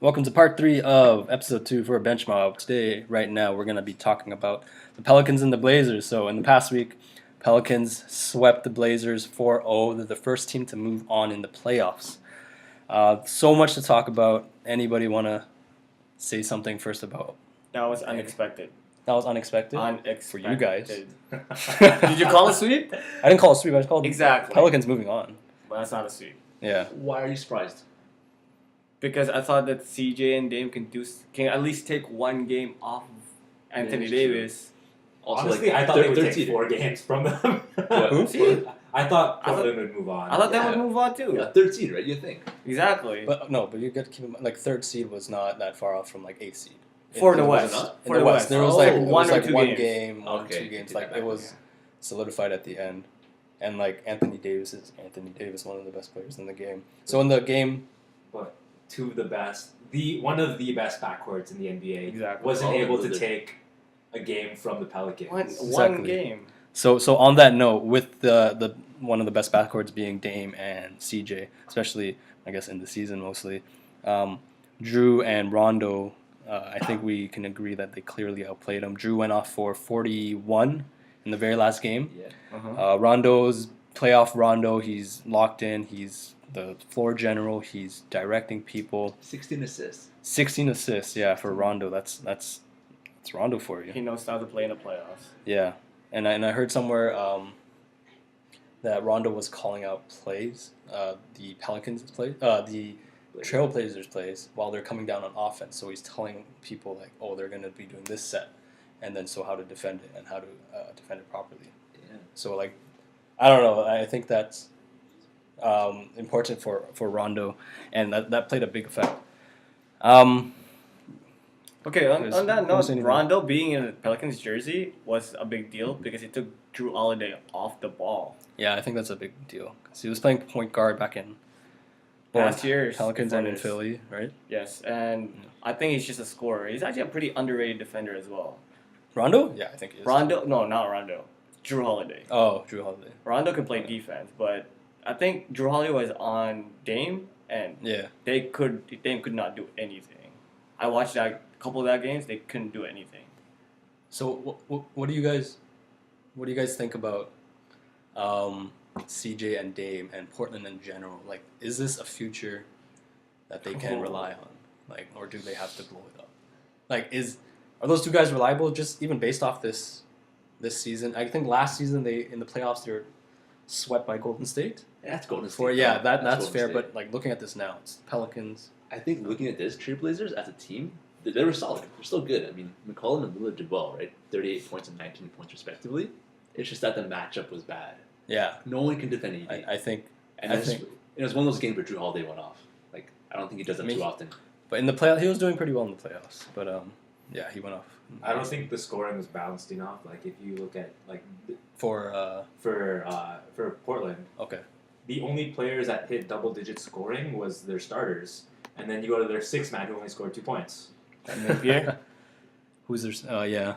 Welcome to part 3 of episode 2 for BenchMob. Today, right now, we're going to be talking about the Pelicans and the Blazers. So, in the past week, Pelicans swept the Blazers 4-0. They're the first team to move on in the playoffs. So much to talk about. Anybody want to say something first about? That was unexpected. That was unexpected? Unexpected. For you guys. Did you call a sweep? I didn't call it a sweep. I just called Exactly. Pelicans moving on. But that's not a sweep. Yeah. Why are you surprised? Because I thought that CJ and Dame can at least take one game off of Anthony that's Davis. Also, Honestly, like, I thought they would third take seed. 4 games from them. Who? See? I thought Portland would move on. I thought they Yeah. would move on too. Yeah, third seed, right? You think? Exactly. But you got to keep in mind, like, third seed was not that far off from, like, 8th seed. For the was West. it not? In the West, there was Oh, like one it was or like two one games. game, one or Okay, two games. take Like that it back, was solidified at the end, and like Anthony Davis, one of the best players in the game. So in the game, But two of the best, one of the best backcourts in the NBA, Exactly. wasn't All of able them to did. take a game from the Pelicans. One Exactly. game. so on that note, with the one of the best backcourts being Dame and CJ, especially I guess in the season mostly, Drew and Rondo. I think we can agree that they clearly outplayed him. Drew went off for 41 in the very last game. Yeah. Rondo's playoff Rondo. He's locked in. He's the floor general. He's directing people. 16 assists. 16 assists. Yeah, for Rondo. That's Rondo for you. He knows how to play in the playoffs. Yeah, and I heard somewhere that Rondo was calling out plays. The Pelicans play. The Trailblazers plays while they're coming down on offense. So he's telling people like, oh, they're going to be doing this set, and then so how to defend it and how to defend it properly. Yeah. So like, I don't know. I think that's important for Rondo, and that played a big effect. Okay, on that Who's note, anything? Rondo being in the Pelicans jersey was a big deal because it took Drew Holiday off the ball. Yeah, I think that's a big deal. So he was playing point guard back in Last year, Pelicans before and in this. Philly, right? Yes, and I think he's just a scorer. He's actually a pretty underrated defender as well. Rondo? Yeah, I think he is. Rondo, no, not Rondo. Drew Holiday. Oh, Drew Holiday. Rondo can play defense, but I think Drew Holiday was on Dame, and Yeah. Dame could not do anything. I watched that couple of that games; they couldn't do anything. So what do you guys think about CJ and Dame and Portland in general? Like, is this a future that they can rely on? Like, or do they have to blow it up? Like, are those two guys reliable? Just even based off this season, I think last season in the playoffs they were swept by Golden State. That's Golden State. For yeah, that's Golden fair. State. But like looking at this now, it's Pelicans. I think looking at this, Trailblazers as a team, they were solid. They're still good. I mean, McCollum and Lillard did well, right? 38 points and 19 points respectively. It's just that the matchup was bad. Yeah, No one can defend anything. I think. And I it's- think- it was one of those games where Drew Holiday went off. Like, I don't think he does that I mean, too often. But in the play, he was doing pretty well in the playoffs. But yeah, he went off. I don't think the scoring was balanced enough. Like if you look at for for Portland, okay. the only players that hit double-digit scoring was their starters, and then you go to their sixth man who only scored 2 points. Pierre? Who's there? Yeah,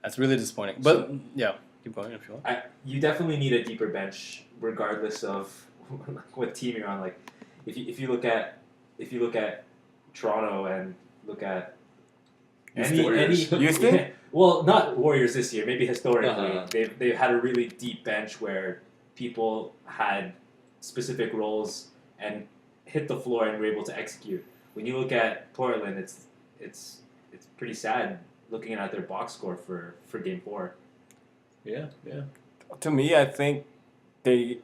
that's really disappointing. But yeah, keep going if you want. You definitely need a deeper bench, regardless of what team you're on. Like, if you look at Toronto and look at Warriors. Houston? yeah, well, not Warriors this year. Maybe historically, Uh-huh. they've had a really deep bench where people had specific roles and hit the floor and were able to execute. When you look at Portland, it's pretty sad looking at their box score for Game 4. Yeah, yeah. To me, I think the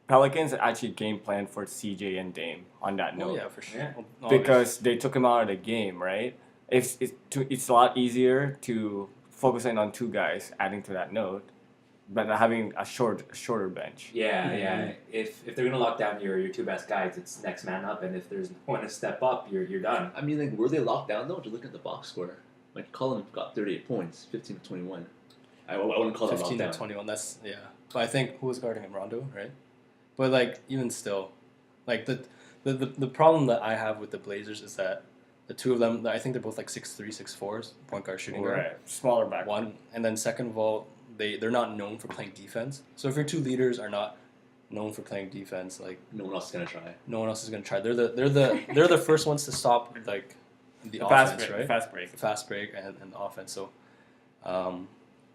Pelicans actually game planned for CJ and Dame on that note. Oh yeah, for sure. Yeah. Oh, Because they took him out of the game, right? It's a lot easier to focus in on two guys, adding to that note, but having a shorter bench. Yeah, yeah. If they're gonna lock down your two best guys, it's next man up, and if there's no one to step up, you're done. I mean, like, were they locked down though? Just look at the box score. Like, Collins got 38 points, 15 to 21. I wouldn't call that 15 locked to down. 21. That's yeah. But I think who was guarding him, Rondo, right? But like even still, like the problem that I have with the Blazers is that the two of them, I think they're both like 6'3", 6'4", point guard, shooting guard. Right. Smaller back. One, and then second of all, they're not known for playing defense. So if your two leaders are not known for playing defense. Like No one else is gonna try. no one else is gonna try. They're the first ones to stop like the fast offense, break, right? fast break. The fast break and the offense. So,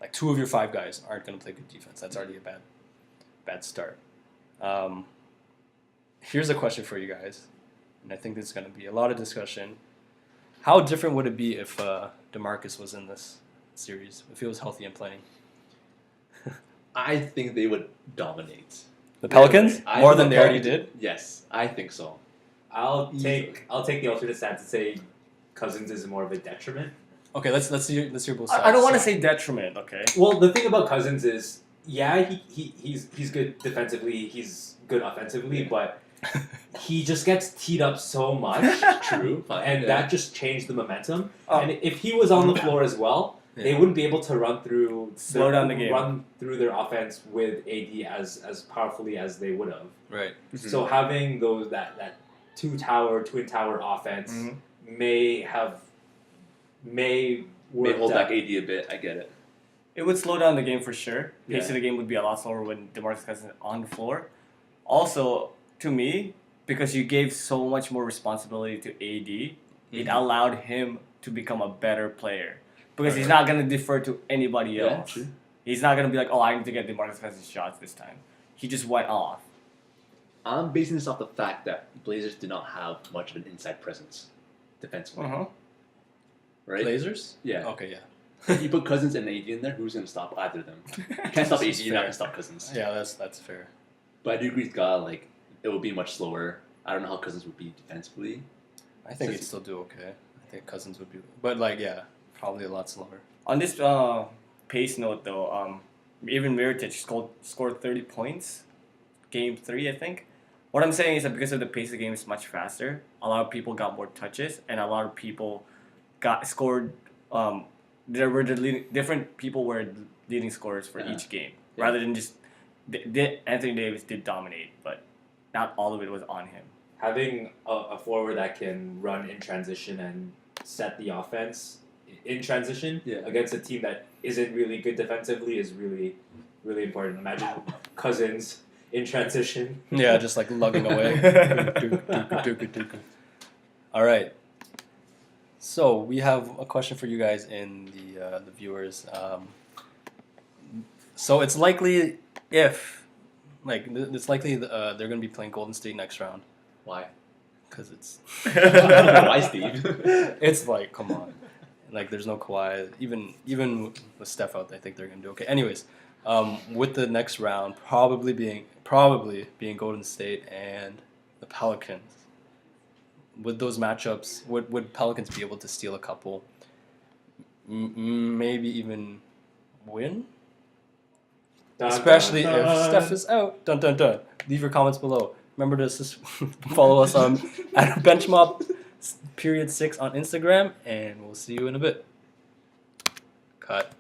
like 2 of your 5 guys aren't gonna play good defense. That's already a bad start. Here's a question for you guys, and I think there's gonna be a lot of discussion. How different would it be if DeMarcus was in this series? If he was healthy and playing? I think they would dominate. The Pelicans I more think than the they already Pelicans- did. Yes, I think so. I'll take the alternate side to say Cousins is more of a detriment. Okay, let's hear both sides. I don't want to say detriment. Okay. Well, the thing about Cousins is, yeah, he's good defensively, he's good offensively, but he just gets teed up so much, True. and Yeah. that just changed the momentum. Oh. And if he was on the floor as well, they Yeah. wouldn't be able to run through Slow down the game. run through their offense with AD as powerfully as they would have. Right. So having that twin tower offense Mhm. may May work hold out. back AD a bit. I get it. It would slow down the game for sure. Pace Yeah. of the game would be a lot slower when DeMarcus Cousins is on the floor. Also, to me, because you gave so much more responsibility to AD, it allowed him to become a better player. Because he's not going to defer to anybody Yeah, else. true. He's not going to be like, oh, I need to get DeMarcus Cousins shots this time. He just went off. I'm basing this off the fact that Blazers do not have much of an inside presence defensively, Uh-huh. right? Blazers? Yeah. Okay, yeah. If you put Cousins and AD in there, who's going to stop either of them? You can't stop AD, you're not going to stop Cousins. Yeah, that's fair. But I do agree with God, like, it would be much slower. I don't know how Cousins would be defensively. I think Since- he'd still do okay. I think Cousins would be, but like yeah, probably a lot slower. On this pace note, though, even Mirotic scored 30 points, game 3, I think. What I'm saying is that because of the pace of the game is much faster, a lot of people got more touches, and a lot of people got scored. There were different people were leading scorers for Yeah. each game, Yeah. rather than just Anthony Davis did dominate, but not all of it was on him. Having a forward that can run in transition and set the offense in transition Yeah. against a team that isn't really good defensively is really, really important. Imagine Cousins in transition. Yeah, just like lugging away. All right. So we have a question for you guys in the viewers. So it's likely it's likely they're going to be playing Golden State next round Why? because it's Why, Steve? it's like come on, like there's no Kawhi. Even with Steph out, I think they're going to do okay. Anyways, with the next round probably being Golden State and the Pelicans. With those matchups, would Pelicans be able to steal a couple? Maybe even win? Dun, Especially dun, if dun. Steph is out. Dun dun dun. Leave your comments below. Remember to follow us at BenchMob _6 on Instagram, and we'll see you in a bit. Cut.